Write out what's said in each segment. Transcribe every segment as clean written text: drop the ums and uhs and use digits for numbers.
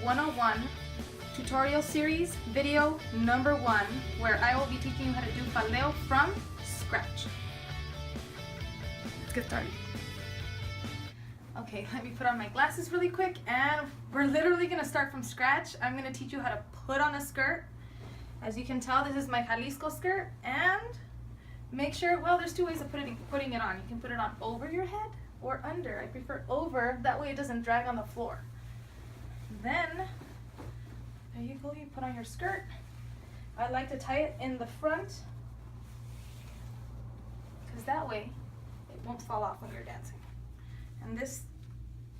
101 tutorial series video number 1, where I will be teaching you how to do faldeo from scratch. Let's get started. Okay, let me put on my glasses really quick, and we're literally gonna start from scratch. I'm gonna teach you how to put on a skirt. As you can tell, this is my Jalisco skirt, and make sure, well, there's 2 ways of putting it on. You can put it on over your head or under. I prefer over, that way it doesn't drag on the floor. Then, there you go, you put on your skirt. I like to tie it in the front, because that way it won't fall off when you're dancing. And this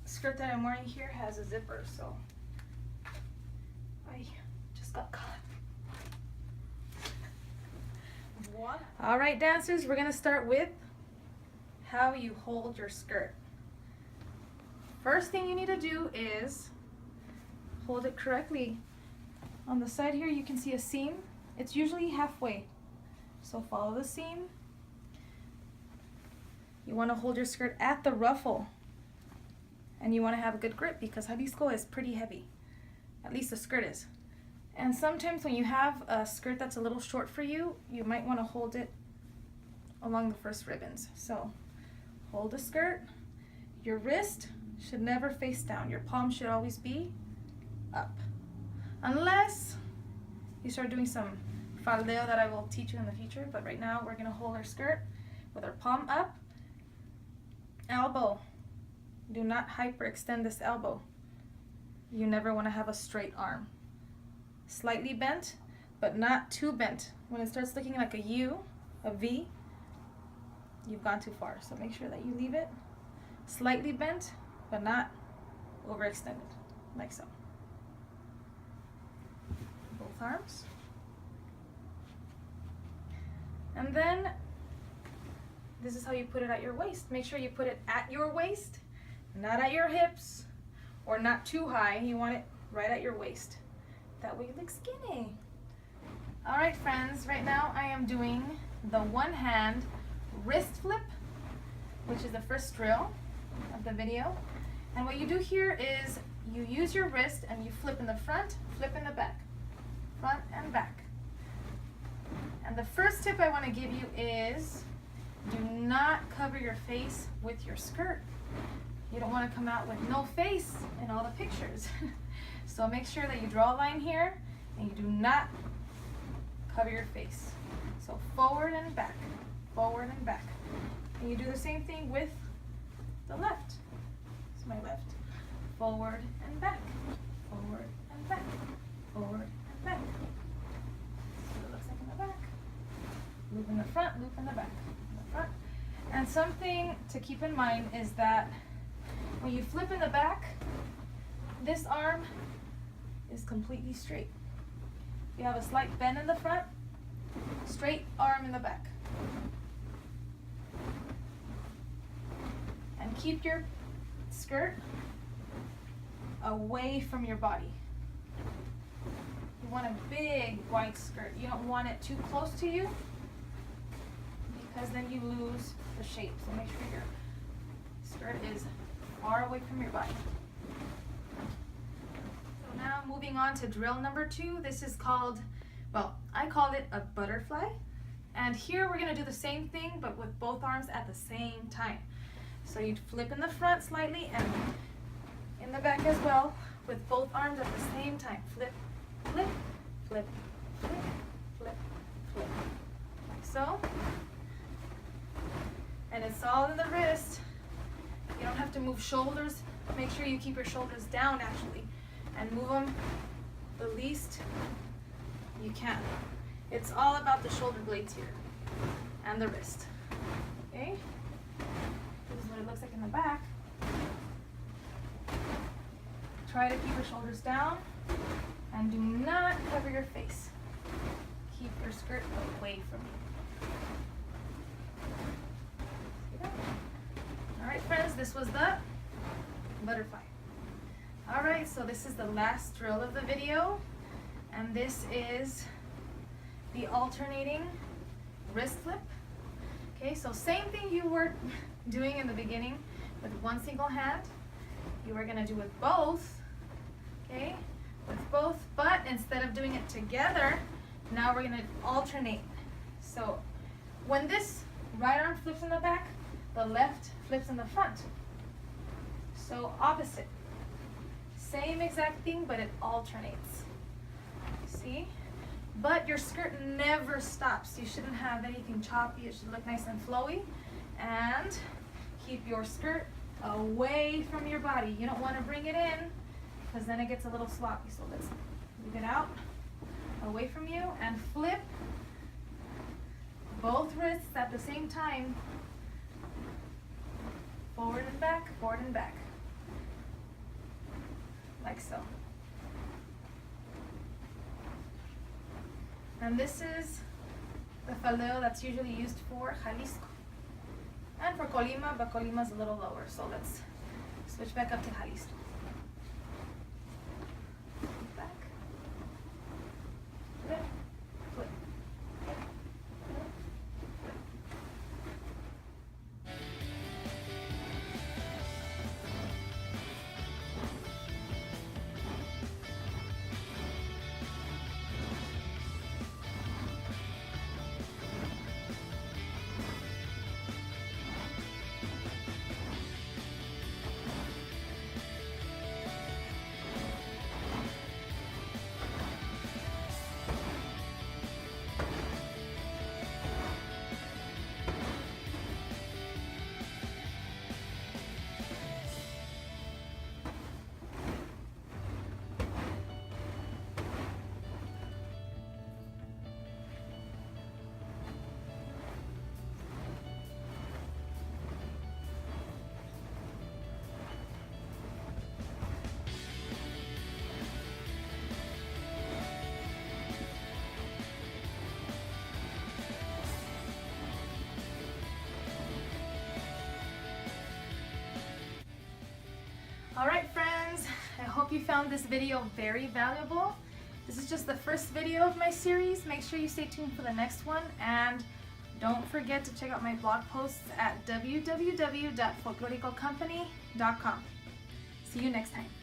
skirt that I'm wearing here has a zipper, so I just got caught. All right, dancers, we're gonna start with how you hold your skirt. First thing you need to do is hold it correctly. On the side here, you can see a seam. It's usually halfway, so follow the seam. You want to hold your skirt at the ruffle, and you want to have a good grip because Jalisco is pretty heavy, at least the skirt is. And sometimes when you have a skirt that's a little short for you, you might want to hold it along the first ribbons. So hold the skirt. Your wrist should never face down. Your palm should always be up. Unless you start doing some faldeo that I will teach you in the future. But right now we're going to hold our skirt with our palm up. Elbow. Do not hyperextend this elbow. You never want to have a straight arm. Slightly bent, but not too bent. When it starts looking like a U, a V, you've gone too far. So make sure that you leave it slightly bent, but not overextended, like so. Both arms. And then this is how you put it at your waist. Make sure you put it at your waist, not at your hips, or not too high. You want it right at your waist. That way you look skinny. All right, friends, right now I am doing the one hand wrist flip, which is the first drill of the video. And what you do here is you use your wrist and you flip in the front, flip in the back, front and back. And the first tip I want to give you is do not cover your face with your skirt. You don't want to come out with no face in all the pictures. So make sure that you draw a line here and you do not cover your face. So forward and back, forward and back. And you do the same thing with the left. This is my left. Forward and back, forward and back, forward and back. This is what it looks like in the back. Loop in the front, loop in the back, in the front. And something to keep in mind is that when you flip in the back, this arm is completely straight. You have a slight bend in the front, straight arm in the back. And keep your skirt away from your body. You want a big white skirt. You don't want it too close to you because then you lose the shape. So make sure your skirt is far away from your body. So now moving on to drill number 2. This is called, well, I call it a butterfly. And here we're going to do the same thing, but with both arms at the same time. So you'd flip in the front slightly and in the back as well with both arms at the same time. Flip, flip, flip, flip, flip, flip. Like so. And it's all in the wrist. You don't have to move shoulders. Make sure you keep your shoulders down actually and move them the least you can. It's all about the shoulder blades here and the wrist. Okay? This is what it looks like in the back. Try to keep your shoulders down and do not cover your face. Keep your skirt away from you. Alright friends, this was the butterfly. Alright, so this is the last drill of the video, and this is the alternating wrist flip. Okay, so same thing you were doing in the beginning with one single hand, you are going to do with both. Okay, instead of doing it together, now we're gonna alternate. So when this right arm flips in the back, the left flips in the front. So opposite. Same exact thing, but it alternates. See? But your skirt never stops. You shouldn't have anything choppy. It should look nice and flowy. And keep your skirt away from your body. You don't want to bring it in because then it gets a little sloppy. So let's move it out, away from you, and flip both wrists at the same time. Forward and back, forward and back. Like so. And this is the faldeo that's usually used for Jalisco. And for Colima, but Colima's a little lower. So let's switch back up to Jalisco. Back. Flip. Flip. Alright friends, I hope you found this video very valuable. This is just the first video of my series. Make sure you stay tuned for the next one, and don't forget to check out my blog posts at www.folkloricocompany.com. See you next time.